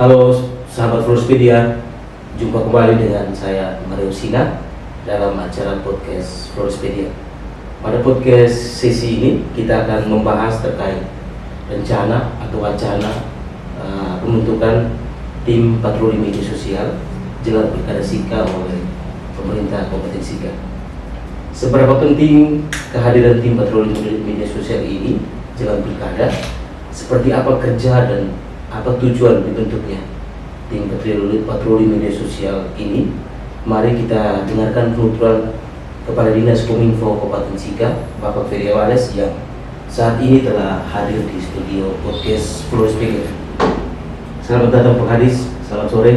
Halo sahabat Florospedia, jumpa kembali dengan saya Mario Sina dalam acara podcast Florospedia. Pada podcast sesi ini kita akan membahas terkait rencana atau wacana pembentukan tim patroli media sosial jelang pilkada Sika oleh pemerintah Kabupaten Sika. Seberapa penting kehadiran tim patroli media sosial ini jelang pilkada? Seperti apa kerja dan apa tujuan dibentuknya tim patroli media sosial ini? Mari kita dengarkan penuturan Kepala Dinas Kominfo Kabupaten Sika, Bapak Ferry Wales, yang saat ini telah hadir di studio podcast Florospedia. Selamat datang Pak Kadis, selamat sore.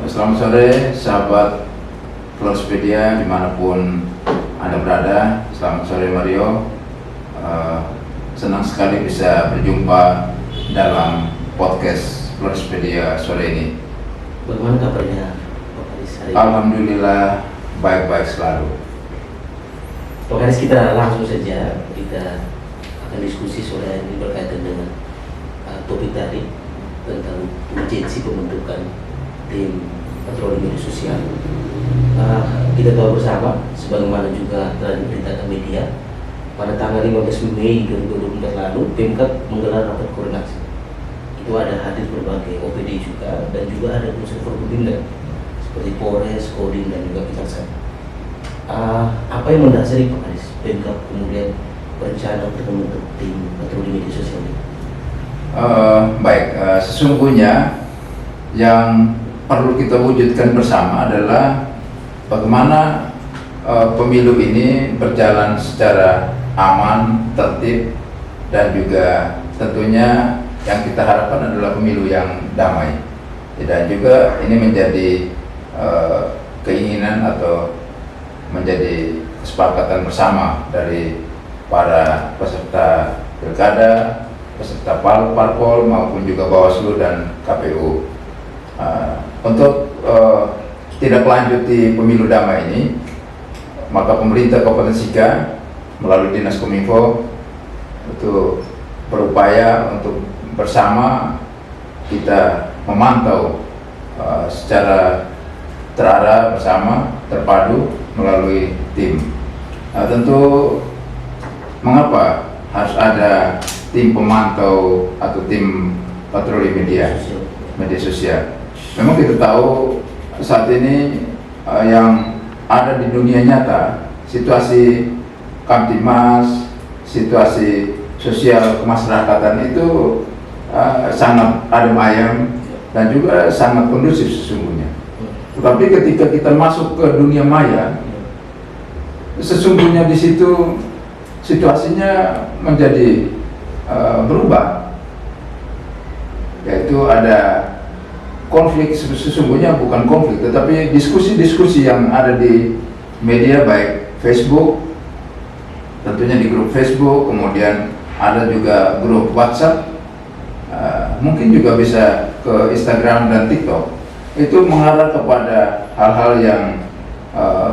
Selamat sore sahabat Florospedia dimanapun Anda berada. Selamat sore Mario. Senang sekali bisa berjumpa dalam podcast Florospedia sore ini. Bagaimana kabarnya Pak Kadis hari ini? Alhamdulillah baik-baik selalu. Pak Kadis, kita langsung saja kita akan diskusi sore ini berkaitan dengan topik tadi tentang urgensi pembentukan tim patroli media sosial. Kita tahu bersama, sebagaimana juga telah diberitakan media, pada tanggal 15 Mei 2024 lalu Pemkab menggelar rapat koordinasi. Itu ada hadir berbagai OPD juga, dan juga ada unsur Forkopimda seperti Polres, Kodim, dan juga Kejaksaan. Apa yang mendasari Pak Kadis Pemkab kemudian berencana untuk membentuk tim patroli media sosial ini? Sesungguhnya yang perlu kita wujudkan bersama adalah bagaimana pemilu ini berjalan secara aman, tertib, dan juga tentunya yang kita harapkan adalah pemilu yang damai. Dan juga ini menjadi keinginan atau menjadi kesepakatan bersama dari para peserta pilkada, peserta parpol maupun juga Bawaslu dan KPU. Untuk tidak melanjuti pemilu damai ini, maka pemerintah Kabupaten Sika melalui Dinas Kominfo itu berupaya untuk bersama kita memantau secara terarah bersama, terpadu melalui tim. Tentu mengapa harus ada tim pemantau atau tim patroli media sosial? Memang kita tahu saat ini yang ada di dunia nyata, situasi Kamtimas, situasi sosial kemasyarakatan itu sangat adem ayem dan juga sangat kondusif sesungguhnya. Tetapi ketika kita masuk ke dunia maya, sesungguhnya di situ situasinya menjadi berubah, yaitu ada konflik. Sesungguhnya bukan konflik, tetapi diskusi-diskusi yang ada di media, baik Facebook, tentunya di grup Facebook, kemudian ada juga grup WhatsApp, mungkin juga bisa ke Instagram dan TikTok. Itu mengarah kepada hal-hal yang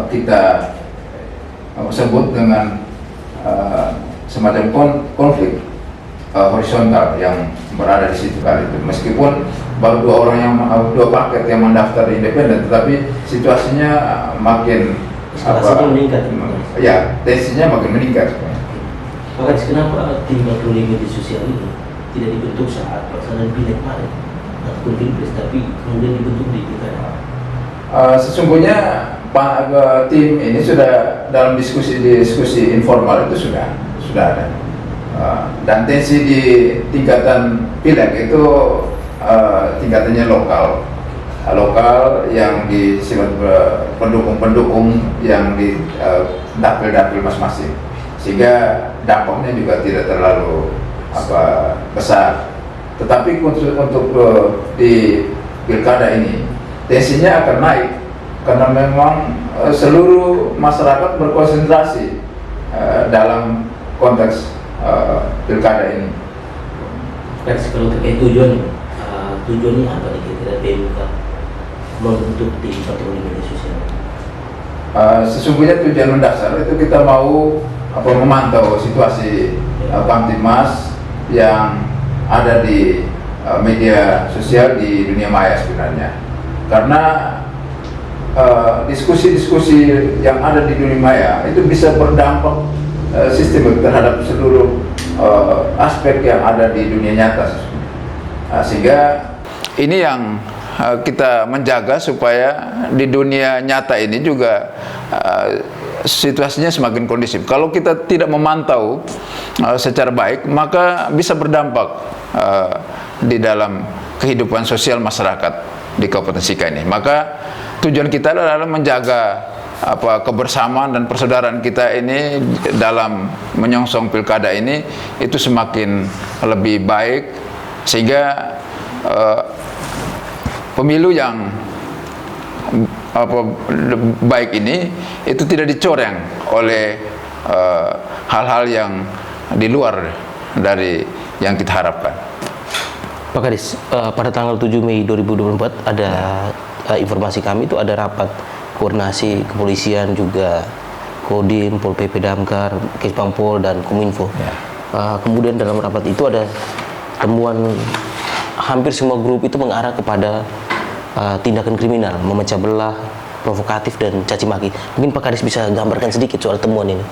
kita sebut dengan semacam konflik horizontal yang berada di situ kali itu. Meskipun baru dua paket yang mendaftar di independen, tetapi situasinya makin meningkat. Ya, tensinya makin meningkat. Pak Kadis, kenapa tim patroli media sosial ini tidak dibentuk saat pelaksanaan pileg kemarin ataupun pilpres, tapi kemudian dibentuk di pilkada? Sesungguhnya tim ini sudah dalam diskusi informal itu sudah ada. Dan tensi di tingkatan pileg itu tingkatannya lokal yang disifat pendukung yang di dapil masing-masing, sehingga dampaknya juga tidak terlalu besar. Tetapi untuk di pilkada ini tensinya akan naik karena memang seluruh masyarakat berkonsentrasi dalam konteks pilkada ini. Kalau terkait tujuannya apa nih kira-kira PMK membentuk tim patroli media sosial? Sesungguhnya tujuan mendasar itu kita mau memantau situasi Kamtimas yang ada di media sosial di dunia maya sebenarnya, karena diskusi-diskusi yang ada di dunia maya itu bisa berdampak sistemik terhadap seluruh aspek yang ada di dunia nyata. Sehingga ini yang kita menjaga supaya di dunia nyata ini juga situasinya semakin kondusif. Kalau kita tidak memantau secara baik, maka bisa berdampak di dalam kehidupan sosial masyarakat di Kabupaten Sika ini. Maka tujuan kita adalah menjaga kebersamaan dan persaudaraan kita ini dalam menyongsong pilkada ini itu semakin lebih baik, sehingga pemilu yang baik ini itu tidak dicoreng oleh hal-hal yang di luar dari yang kita harapkan. Pak Kadis, pada tanggal 7 Mei 2024 ada informasi kami itu ada rapat koordinasi kepolisian, juga Kodim, Pol PP Damkar, Kesbangpol dan Kominfo. Kemudian dalam rapat itu ada temuan hampir semua grup itu mengarah kepada tindakan kriminal, memecah belah, provokatif dan caci maki. Mungkin Pak Kadis bisa gambarkan sedikit soal temuan ini.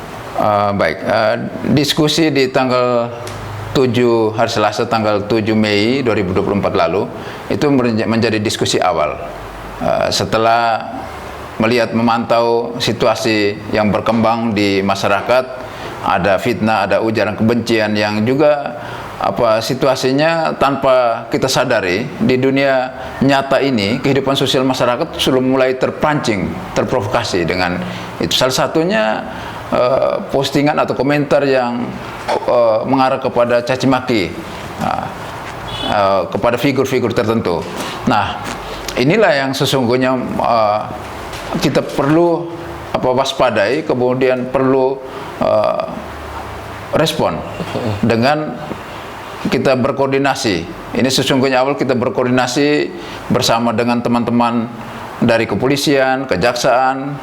Baik, diskusi di tanggal 7 hari Selasa tanggal 7 Mei 2024 lalu itu menjadi diskusi awal. Setelah melihat memantau situasi yang berkembang di masyarakat, ada fitnah, ada ujaran kebencian yang juga situasinya tanpa kita sadari di dunia nyata ini, kehidupan sosial masyarakat sudah mulai terpancing, terprovokasi dengan itu. Salah satunya postingan atau komentar yang mengarah kepada caci maki kepada figur-figur tertentu. Nah, inilah yang sesungguhnya kita perlu waspadai, kemudian perlu respon dengan kita berkoordinasi. Ini sesungguhnya awal kita berkoordinasi bersama dengan teman-teman dari kepolisian, kejaksaan,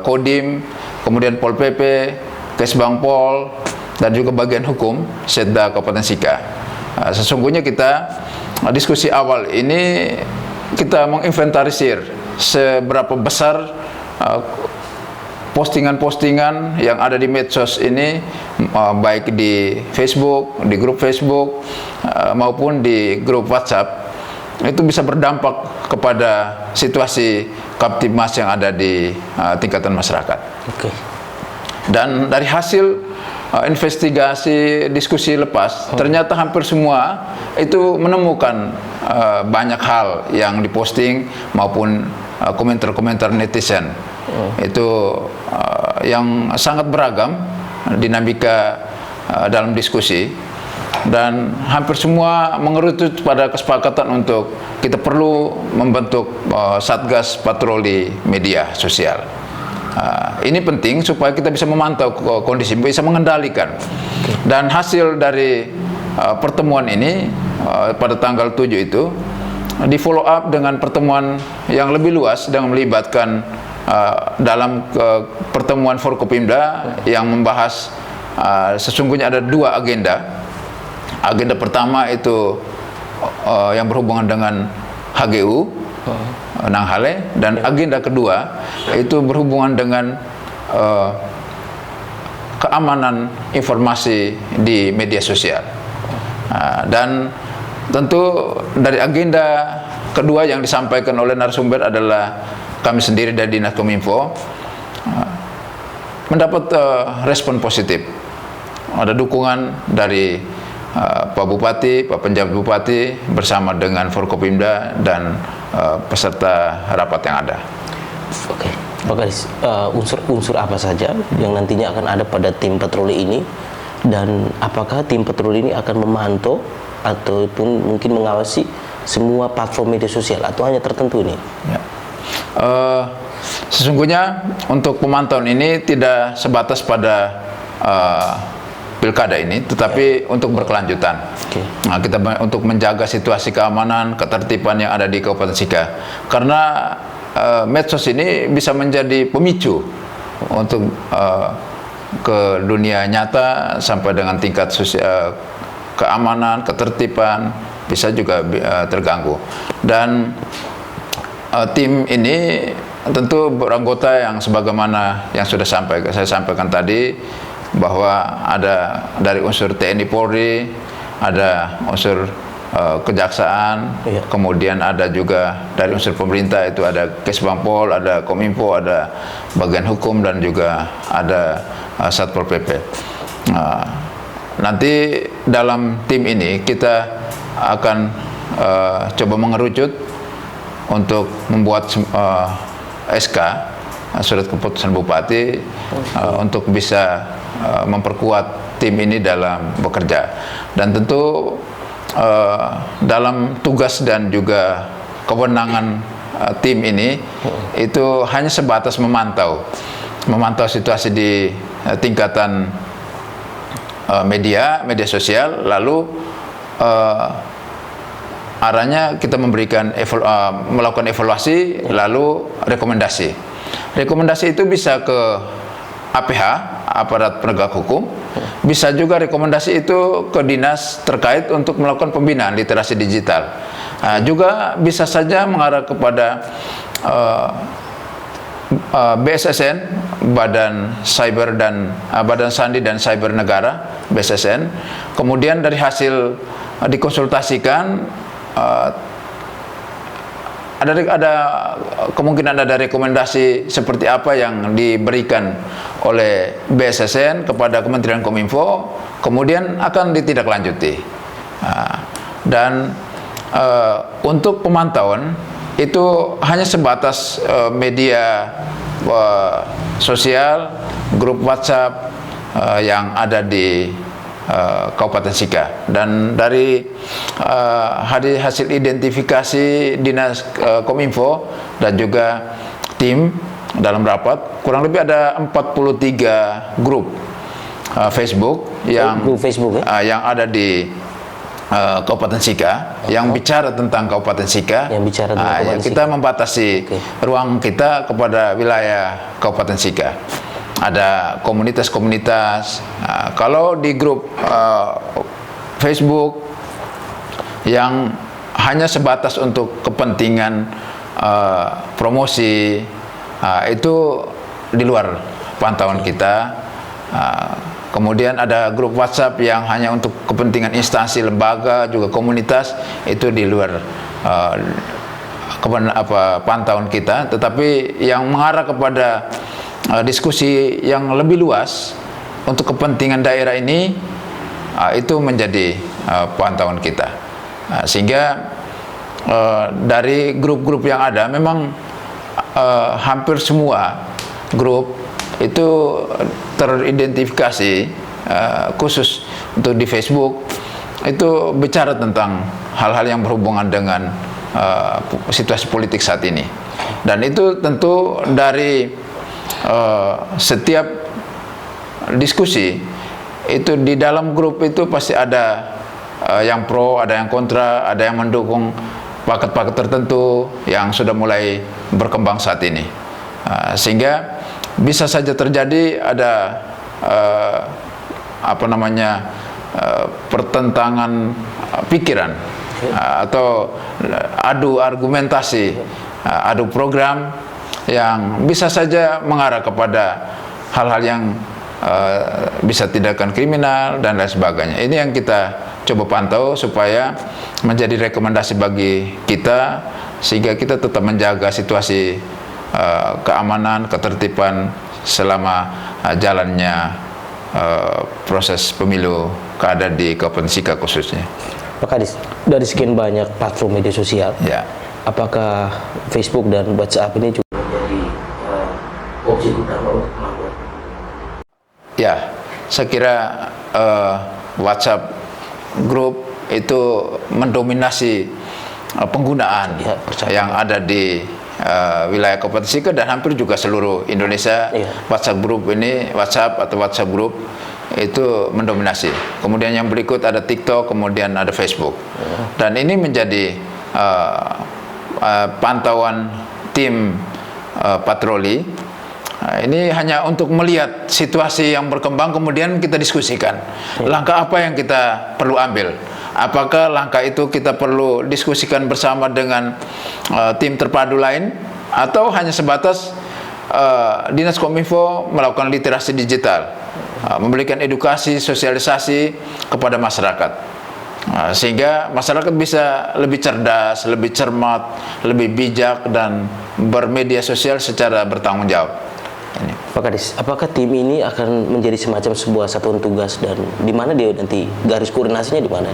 Kodim, kemudian Pol PP, Kesbangpol, dan juga bagian hukum Setda Kabupaten Sika. Sesungguhnya kita diskusi awal ini kita menginventarisir seberapa besar postingan-postingan yang ada di medsos ini, baik di Facebook, di grup Facebook maupun di grup WhatsApp, itu bisa berdampak kepada situasi Kamtibmas yang ada di tingkatan masyarakat. Oke. Dan dari hasil investigasi diskusi lepas, ternyata hampir semua itu menemukan banyak hal yang diposting maupun komentar-komentar netizen itu yang sangat beragam dinamika dalam diskusi, dan hampir semua mengerucut pada kesepakatan untuk kita perlu membentuk satgas patroli media sosial. Ini penting supaya kita bisa memantau kondisi, bisa mengendalikan. Dan hasil dari pertemuan ini pada tanggal 7 itu di follow up dengan pertemuan yang lebih luas dengan melibatkan dalam pertemuan Forkopimda yang membahas sesungguhnya ada dua agenda. Agenda pertama itu yang berhubungan dengan HGU Nanghale, dan agenda kedua itu berhubungan dengan keamanan informasi di media sosial. Dan tentu dari agenda kedua yang disampaikan oleh narasumber adalah kami sendiri dari Dinas Kominfo mendapat respon positif. Ada dukungan dari Pak Bupati, Pak Penjabat Bupati bersama dengan Forkopimda dan peserta rapat yang ada. Oke, Pak Kadis, unsur-unsur apa saja yang nantinya akan ada pada tim patroli ini, dan apakah tim patroli ini akan memantau ataupun mungkin mengawasi semua platform media sosial atau hanya tertentu ini? Ya. Sesungguhnya untuk pemantauan ini tidak sebatas pada pilkada ini, tetapi untuk berkelanjutan. Nah, kita untuk menjaga situasi keamanan, ketertiban yang ada di Kabupaten Sika, karena medsos ini bisa menjadi pemicu untuk ke dunia nyata sampai dengan tingkat sosial, keamanan, ketertiban, bisa juga terganggu. Dan tim ini tentu beranggota yang sebagaimana yang sudah saya sampaikan tadi, bahwa ada dari unsur TNI Polri, ada unsur kejaksaan, kemudian ada juga dari unsur pemerintah, itu ada Kesbangpol, ada Kominfo, ada bagian hukum, dan juga ada Satpol PP. Nanti dalam tim ini kita akan coba mengerucut untuk membuat SK, surat keputusan Bupati, untuk bisa memperkuat tim ini dalam bekerja. Dan tentu dalam tugas dan juga kewenangan tim ini itu hanya sebatas memantau situasi di tingkatan media sosial, lalu arahnya kita memberikan melakukan evaluasi, lalu rekomendasi. Rekomendasi itu bisa ke APH, aparat penegak hukum, bisa juga rekomendasi itu ke dinas terkait untuk melakukan pembinaan literasi digital. Juga bisa saja mengarah kepada BSSN, Badan Cyber dan Badan Sandi dan Cyber Negara, BSSN. Kemudian dari hasil dikonsultasikan, ada kemungkinan ada rekomendasi seperti apa yang diberikan oleh BSSN kepada Kementerian Kominfo, kemudian akan ditindaklanjuti. Dan untuk pemantauan itu hanya sebatas media sosial, grup WhatsApp yang ada di Kabupaten Sika. Dan dari hasil identifikasi Dinas Kominfo dan juga tim dalam rapat, kurang lebih ada 43 grup Facebook yang yang ada di Kabupaten Sika, yang bicara tentang Kabupaten Sika. Kita membatasi ruang kita kepada wilayah Kabupaten Sika. Ada komunitas-komunitas. Kalau di grup Facebook yang hanya sebatas untuk kepentingan promosi, itu di luar pantauan kita. Kemudian ada grup WhatsApp yang hanya untuk kepentingan instansi, lembaga, juga komunitas, itu di luar pantauan kita. Tetapi yang mengarah kepada diskusi yang lebih luas untuk kepentingan daerah ini, itu menjadi pantauan kita. Sehingga dari grup-grup yang ada, memang hampir semua grup itu teridentifikasi, khusus untuk di Facebook itu bicara tentang hal-hal yang berhubungan dengan situasi politik saat ini. Dan itu tentu dari setiap diskusi itu di dalam grup itu pasti ada yang pro, ada yang kontra, ada yang mendukung paket-paket tertentu yang sudah mulai berkembang saat ini. Sehingga bisa saja terjadi ada pertentangan pikiran, atau adu argumentasi, adu program yang bisa saja mengarah kepada hal-hal yang bisa tindakan kriminal dan lain sebagainya. Ini yang kita coba pantau supaya menjadi rekomendasi bagi kita, sehingga kita tetap menjaga situasi keamanan, ketertiban selama jalannya proses pemilu kada di Kabupaten Sika khususnya. Pak Kadis, dari sekian banyak platform media sosial, apakah Facebook dan WhatsApp ini juga menjadi objek utama untuk melakukan? Ya, saya kira WhatsApp grup itu mendominasi penggunaan yang ada di wilayah Kabupaten Sika dan hampir juga seluruh Indonesia. WhatsApp group itu mendominasi. Kemudian yang berikut ada TikTok, kemudian ada Facebook. Dan ini menjadi pantauan tim patroli. Ini hanya untuk melihat situasi yang berkembang, kemudian kita diskusikan langkah apa yang kita perlu ambil apakah langkah itu kita perlu diskusikan bersama dengan tim terpadu lain, atau hanya sebatas Dinas Kominfo melakukan literasi digital, memberikan edukasi, sosialisasi kepada masyarakat, sehingga masyarakat bisa lebih cerdas, lebih cermat, lebih bijak, dan bermedia sosial secara bertanggung jawab. Ini. Pak Kadis, apakah tim ini akan menjadi semacam sebuah satuan tugas, dan di mana dia nanti garis koordinasinya di mana?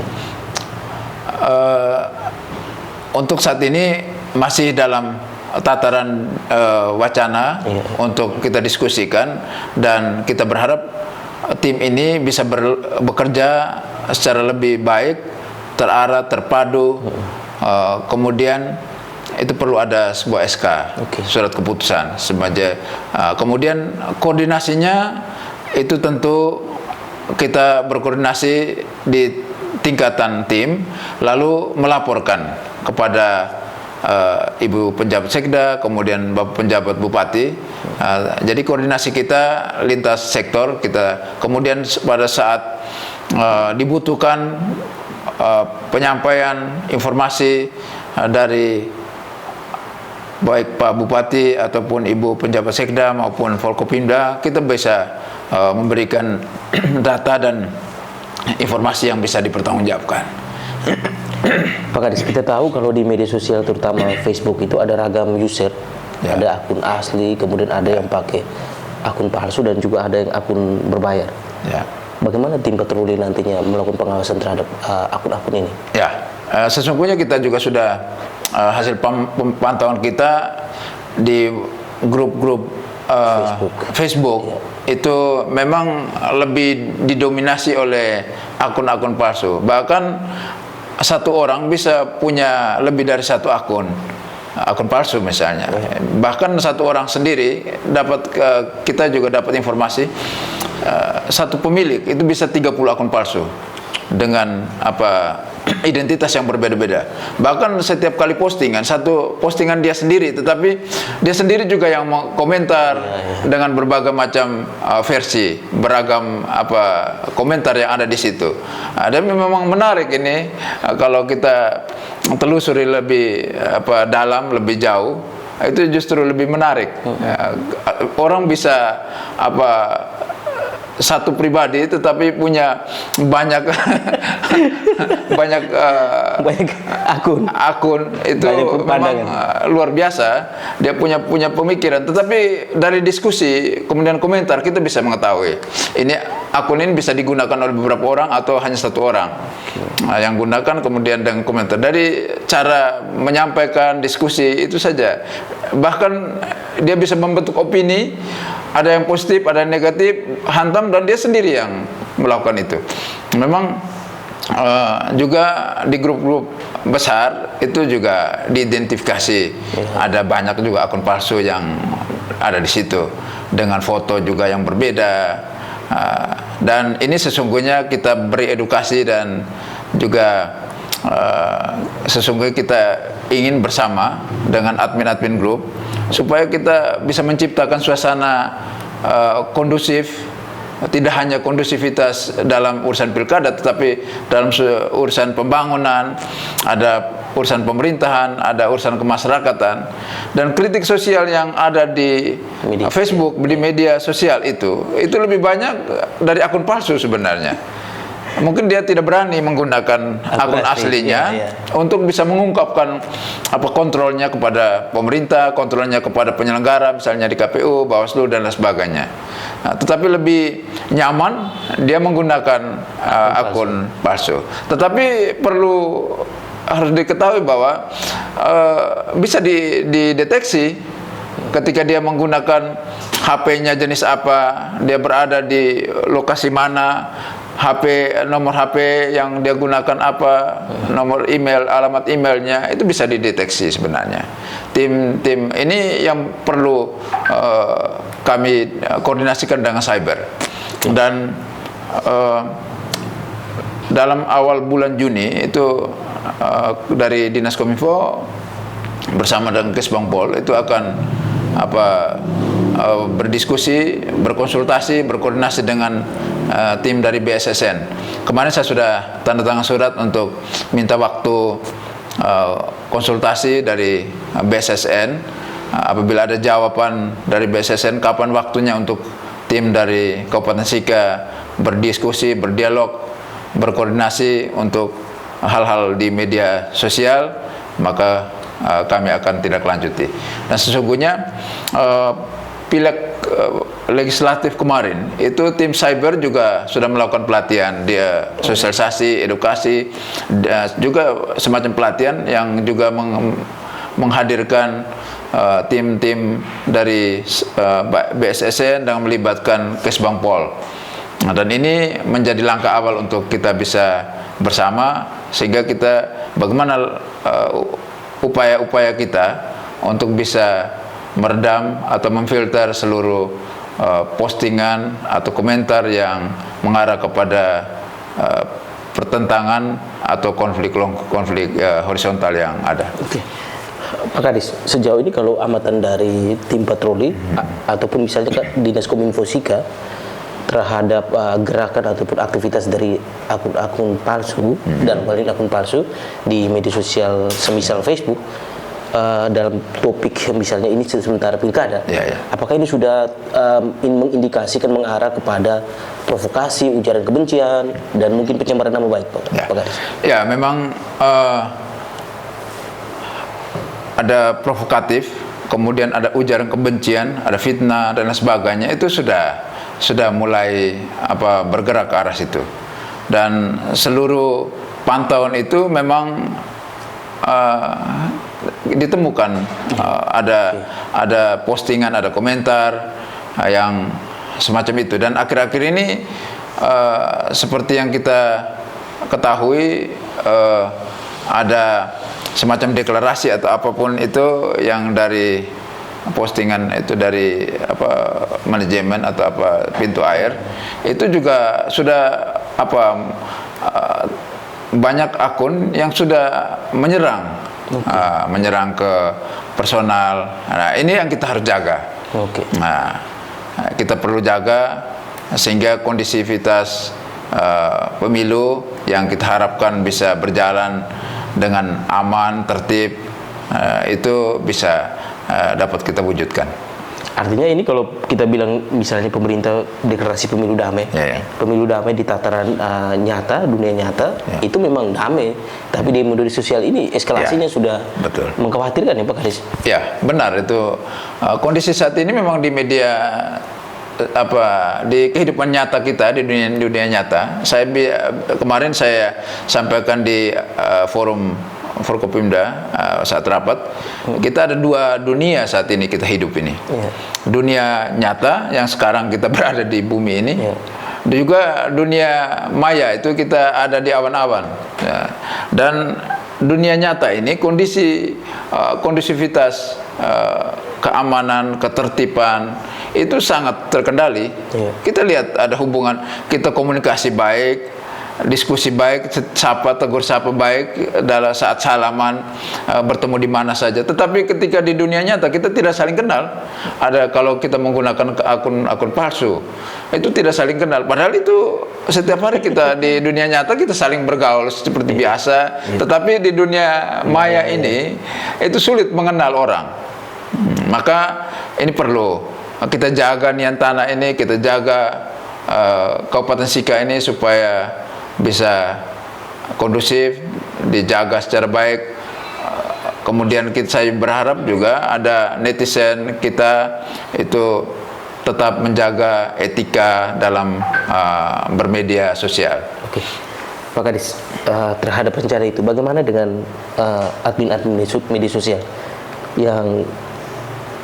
Untuk saat ini masih dalam tataran wacana untuk kita diskusikan, dan kita berharap tim ini bisa bekerja secara lebih baik, terarah, terpadu. Kemudian itu perlu ada sebuah SK, surat keputusan sebagai kemudian koordinasinya itu tentu kita berkoordinasi di tingkatan tim, lalu melaporkan kepada Ibu Penjabat Sekda, kemudian Bapak Penjabat Bupati. Jadi koordinasi kita lintas sektor, kita kemudian pada saat dibutuhkan penyampaian informasi dari baik Pak Bupati ataupun Ibu Penjabat Sekda maupun Forkopimda, kita bisa memberikan data dan informasi yang bisa dipertanggungjawabkan. Pak Kadis, kita tahu kalau di media sosial terutama Facebook itu ada ragam user, ada akun asli, kemudian ada yang pakai akun palsu, dan juga ada yang akun berbayar. Bagaimana tim patroli nantinya melakukan pengawasan terhadap akun-akun ini? Sesungguhnya kita juga sudah hasil pantauan kita di grup-grup Facebook itu memang lebih didominasi oleh akun-akun palsu. Bahkan satu orang bisa punya lebih dari satu akun palsu misalnya. Bahkan satu orang sendiri dapat, kita juga dapat informasi satu pemilik itu bisa 30 akun palsu dengan identitas yang berbeda-beda. Bahkan setiap kali postingan, satu postingan dia sendiri, tetapi dia sendiri juga yang komentar dengan berbagai macam versi, beragam komentar yang ada di situ. Dan memang menarik ini kalau kita telusuri lebih dalam, lebih jauh, itu justru lebih menarik. Orang bisa satu pribadi tetapi punya banyak banyak akun itu memang luar biasa. Dia punya pemikiran, tetapi dari diskusi kemudian komentar kita bisa mengetahui ini akun ini bisa digunakan oleh beberapa orang atau hanya satu orang yang gunakan, kemudian dengan komentar. Dari cara menyampaikan diskusi itu saja, bahkan dia bisa membentuk opini, ada yang positif, ada yang negatif, hantam, dan dia sendiri yang melakukan itu. Memang juga di grup-grup besar itu juga diidentifikasi, ada banyak juga akun palsu yang ada di situ dengan foto juga yang berbeda. Dan ini sesungguhnya kita beri edukasi, dan juga sesungguhnya kita ingin bersama dengan admin-admin grup supaya kita bisa menciptakan suasana kondusif, tidak hanya kondusivitas dalam urusan pilkada, tetapi dalam urusan pembangunan, ada urusan pemerintahan, ada urusan kemasyarakatan, dan kritik sosial yang ada di Facebook, di media sosial itu lebih banyak dari akun palsu sebenarnya. Mungkin dia tidak berani menggunakan akun aslinya untuk bisa mengungkapkan kontrolnya kepada pemerintah, kontrolnya kepada penyelenggara, misalnya di KPU, Bawaslu, dan lain sebagainya. Tetapi lebih nyaman dia menggunakan akun palsu. Tetapi harus diketahui bahwa bisa dideteksi ketika dia menggunakan HP-nya jenis apa, dia berada di lokasi mana, nomor HP yang dia gunakan apa, nomor email, alamat emailnya, itu bisa dideteksi sebenarnya. Tim ini yang perlu kami koordinasikan dengan cyber. Dan dalam awal bulan Juni itu dari Dinas Kominfo bersama dengan Kesbangpol itu akan berdiskusi, berkonsultasi, berkoordinasi dengan tim dari BSSN. Kemarin saya sudah tanda tangan surat untuk minta waktu konsultasi dari BSSN. Apabila ada jawaban dari BSSN kapan waktunya untuk tim dari Kabupaten Sika berdiskusi, berdialog, berkoordinasi untuk hal-hal di media sosial, maka kami akan tindak lanjuti. Dan sesungguhnya pileg legislatif kemarin itu tim cyber juga sudah melakukan pelatihan, dia sosialisasi, edukasi, juga semacam pelatihan yang juga menghadirkan tim-tim dari BSSN dan melibatkan Kesbangpol. Nah, dan ini menjadi langkah awal untuk kita bisa bersama, sehingga kita bagaimana upaya-upaya kita untuk bisa meredam atau memfilter seluruh postingan atau komentar yang mengarah kepada pertentangan atau konflik horizontal yang ada. Oke. Pak Kadis, sejauh ini kalau amatan dari tim patroli ataupun misalnya Dinas Kominfo Sika terhadap gerakan ataupun aktivitas dari akun-akun palsu dan paling akun palsu di media sosial semisal Facebook, dalam topik misalnya ini sementara pilkada, apakah ini sudah mengindikasikan mengarah kepada provokasi, ujaran kebencian dan mungkin pencemaran nama baik, Pak Kadis? Ya, memang ada provokatif, kemudian ada ujaran kebencian, ada fitnah dan lain sebagainya, itu sudah mulai bergerak ke arah situ. Dan seluruh pantauan itu memang ditemukan ada postingan, ada komentar yang semacam itu. Dan akhir-akhir ini seperti yang kita ketahui, ada semacam deklarasi atau apapun itu yang dari postingan itu dari manajemen atau pintu air, itu juga sudah banyak akun yang sudah menyerang ke personal. Nah, ini yang kita harus jaga. Nah, kita perlu jaga sehingga kondisivitas pemilu yang kita harapkan bisa berjalan dengan aman, tertib, itu bisa dapat kita wujudkan. Artinya ini kalau kita bilang misalnya pemerintah deklarasi pemilu damai, pemilu damai di tataran nyata, dunia nyata, itu memang damai. Tapi di media sosial ini eskalasinya sudah mengkhawatirkan ya Pak Kadis? Ya, benar itu. Kondisi saat ini memang di media di kehidupan nyata kita, di dunia nyata. Kemarin saya sampaikan di forum Forkopimda saat rapat, kita ada dua dunia saat ini kita hidup ini. Dunia nyata yang sekarang kita berada di bumi ini, dan juga dunia maya itu kita ada di awan-awan. Dan dunia nyata ini kondisivitas keamanan, ketertiban itu sangat terkendali. Kita lihat ada hubungan, kita komunikasi baik, diskusi baik, tegur sapa baik dalam saat salaman, bertemu di mana saja. Tetapi ketika di dunia nyata kita tidak saling kenal. Ada kalau kita menggunakan akun palsu, itu tidak saling kenal. Padahal itu setiap hari kita di dunia nyata kita saling bergaul seperti biasa. Tetapi di dunia maya ini itu sulit mengenal orang. Maka ini perlu kita jaga nian tanah ini, kita jaga Kabupaten Sika ini supaya bisa kondusif, dijaga secara baik. Kemudian saya berharap juga ada netizen kita itu tetap menjaga etika dalam bermedia sosial. Oke, Pak Kadis, terhadap rencana itu bagaimana dengan admin-admin media sosial yang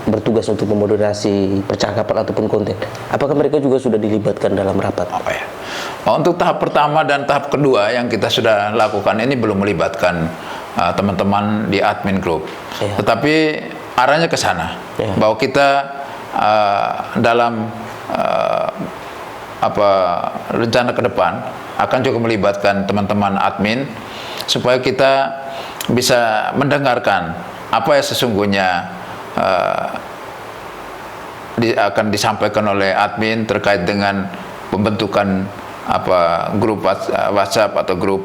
bertugas untuk memoderasi percakapan ataupun konten? Apakah mereka juga sudah dilibatkan dalam rapat? Untuk tahap pertama dan tahap kedua yang kita sudah lakukan ini belum melibatkan teman-teman di admin group. Tetapi arahnya ke sana, bahwa kita dalam rencana ke depan akan juga melibatkan teman-teman admin supaya kita bisa mendengarkan apa yang sesungguhnya akan disampaikan oleh admin terkait dengan pembentukan grup WhatsApp atau grup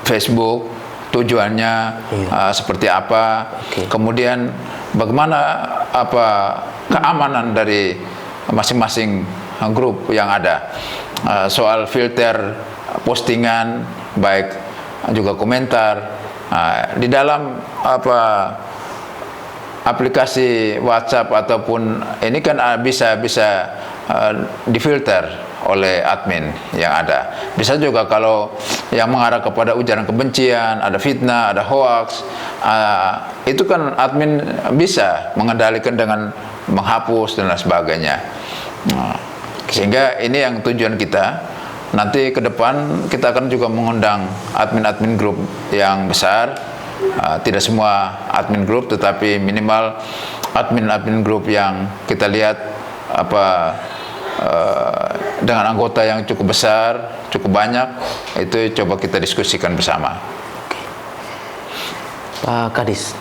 Facebook, tujuannya seperti apa, kemudian bagaimana keamanan dari masing-masing grup yang ada, soal filter postingan, baik juga komentar. Di dalam aplikasi WhatsApp ataupun ini kan bisa difilter oleh admin yang ada. Bisa juga kalau yang mengarah kepada ujaran kebencian, ada fitnah, ada hoax, itu kan admin bisa mengendalikan dengan menghapus dan lain sebagainya. Sehingga ini yang tujuan kita. Nanti ke depan kita akan juga mengundang admin-admin grup yang besar. Tidak semua admin grup, tetapi minimal admin-admin grup yang kita lihat dengan anggota yang cukup besar, cukup banyak, itu coba kita diskusikan bersama. Pak Kadis,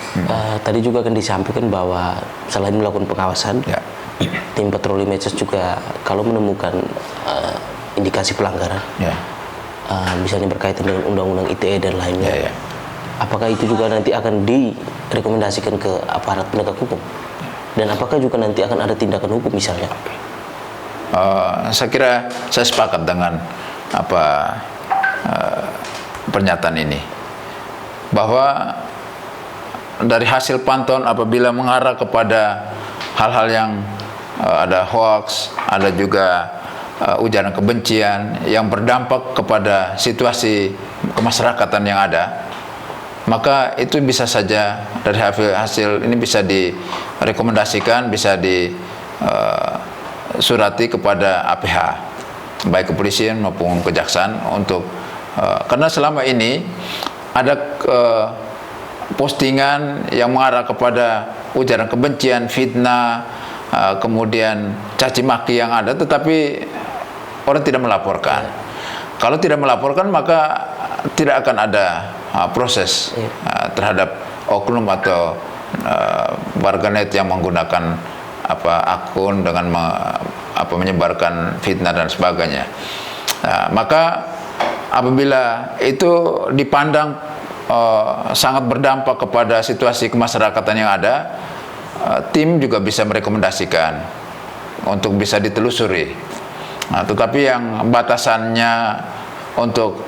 tadi juga kan disampaikan bahwa selain melakukan pengawasan, tim patroli medsos juga kalau menemukan indikasi pelanggaran, misalnya berkaitan dengan undang-undang ITE dan lainnya, apakah itu juga nanti akan direkomendasikan ke aparat penegak hukum? Dan apakah juga nanti akan ada tindakan hukum misalnya? Saya kira saya sepakat dengan pernyataan ini, bahwa dari hasil pantauan apabila mengarah kepada hal-hal yang ada hoax, ada juga ujaran kebencian yang berdampak kepada situasi kemasyarakatan yang ada, maka itu bisa saja dari hasil ini bisa direkomendasikan, bisa disurati kepada APH, baik kepolisian maupun kejaksaan, untuk karena selama ini ada postingan yang mengarah kepada ujaran kebencian, fitnah, kemudian caci maki yang ada, tetapi orang tidak melaporkan. Kalau tidak melaporkan, maka tidak akan ada proses terhadap oknum atau warganet yang menggunakan akun dengan menyebarkan fitnah dan sebagainya. Maka apabila itu dipandang sangat berdampak kepada situasi kemasyarakatan yang ada, tim juga bisa merekomendasikan untuk bisa ditelusuri. Tetapi yang batasannya untuk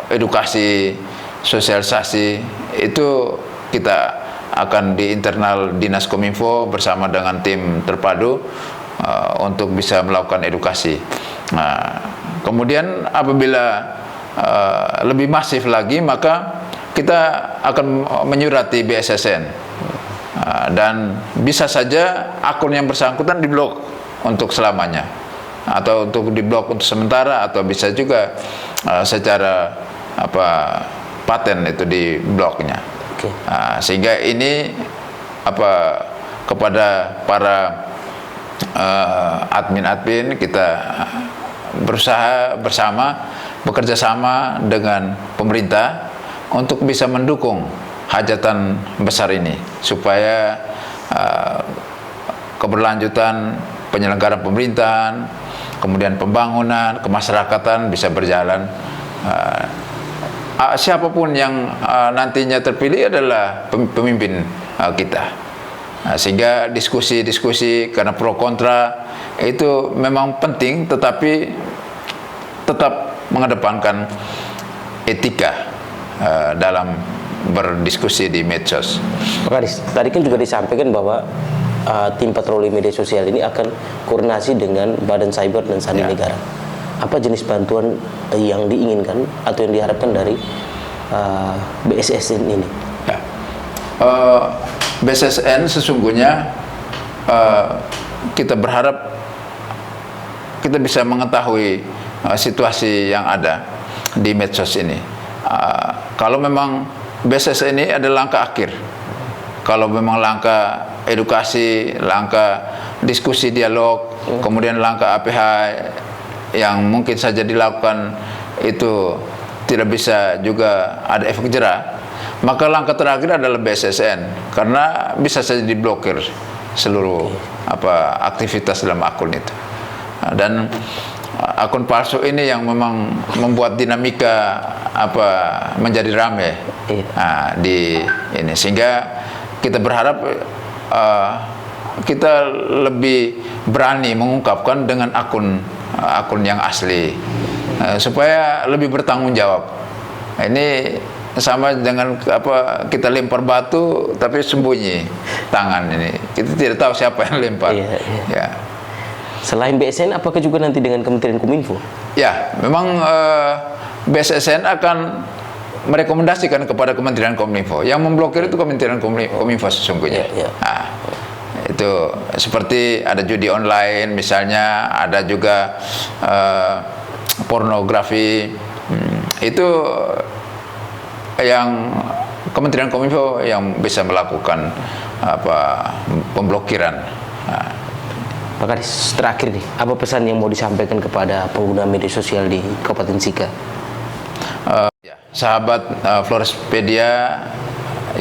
edukasi, sosialisasi, itu kita akan di internal Dinas Kominfo bersama dengan tim terpadu untuk bisa melakukan edukasi. Kemudian apabila lebih masif lagi, maka kita akan menyurati BSSN, dan bisa saja akun yang bersangkutan diblok untuk selamanya, atau untuk diblok untuk sementara, atau bisa juga secara paten itu dibloknya. Sehingga ini kepada para admin-admin, kita berusaha bekerja sama dengan pemerintah untuk bisa mendukung hajatan besar ini, supaya keberlanjutan penyelenggaraan pemerintahan, kemudian pembangunan, kemasyarakatan bisa berjalan. Siapapun yang nantinya terpilih adalah pemimpin kita. Sehingga diskusi-diskusi karena pro kontra itu memang penting, tetapi tetap mengedepankan etika dalam berdiskusi di medsos. Pak Kadis, tadi kan juga disampaikan bahwa tim patroli media sosial ini akan koordinasi dengan Badan Cyber dan Sandi Negara. Apa jenis bantuan yang diinginkan atau yang diharapkan dari BSSN ini? BSSN sesungguhnya kita berharap kita bisa mengetahui situasi yang ada di medsos ini. Kalau memang BSSN ini ada langkah akhir, kalau memang langkah edukasi, langkah diskusi dialog, kemudian langkah APH yang mungkin saja dilakukan itu tidak bisa juga ada efek jera, maka langkah terakhir adalah BSSN, karena bisa saja diblokir seluruh aktivitas dalam akun itu. Dan akun palsu ini yang memang membuat dinamika menjadi rame di ini, sehingga kita berharap kita lebih berani mengungkapkan dengan akun yang asli, supaya lebih bertanggung jawab. Ini sama dengan kita lempar batu tapi sembunyi tangan, ini kita tidak tahu siapa yang lempar. Ya. Selain BSN, apakah juga nanti dengan Kementerian Kominfo? Ya, memang BSSN akan merekomendasikan kepada Kementerian Kominfo. Yang memblokir itu Kementerian Kominfo sesungguhnya. Nah, itu seperti ada judi online misalnya, ada juga pornografi, itu yang Kementerian Kominfo yang bisa melakukan pemblokiran. Pak Kadis, terakhir nih, apa pesan yang mau disampaikan kepada pengguna media sosial di Kabupaten Sika? Sahabat Florespedia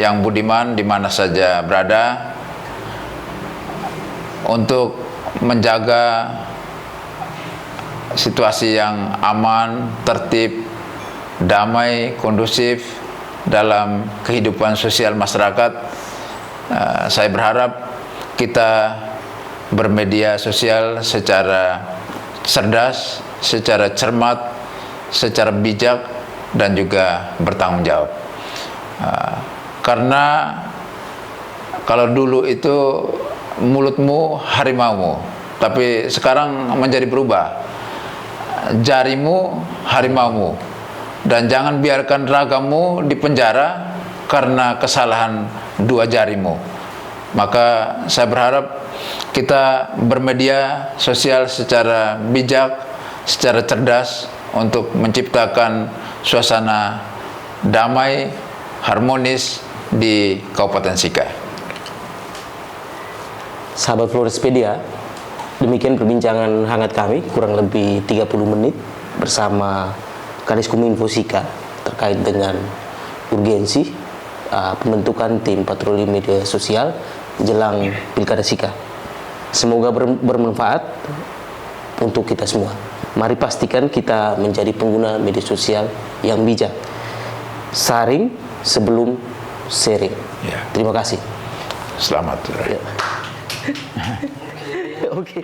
yang budiman di mana saja berada, untuk menjaga situasi yang aman, tertib, damai, kondusif dalam kehidupan sosial masyarakat, saya berharap kita bermedia sosial secara cerdas, secara cermat, secara bijak, dan juga bertanggung jawab. Karena kalau dulu itu mulutmu harimaumu, tapi sekarang menjadi berubah. Jarimu harimaumu, dan jangan biarkan ragamu dipenjara karena kesalahan dua jarimu. Maka saya berharap kita bermedia sosial secara bijak, secara cerdas, untuk menciptakan suasana damai, harmonis di Kabupaten Sika. Sahabat Florespedia, demikian perbincangan hangat kami kurang lebih 30 menit bersama Kadis Kominfo Sika terkait dengan urgensi pembentukan tim patroli media sosial jelang Pilkada Sika. Semoga bermanfaat untuk kita semua. Mari pastikan kita menjadi pengguna media sosial yang bijak. Saring sebelum sharing. Terima kasih. Selamat. Oke.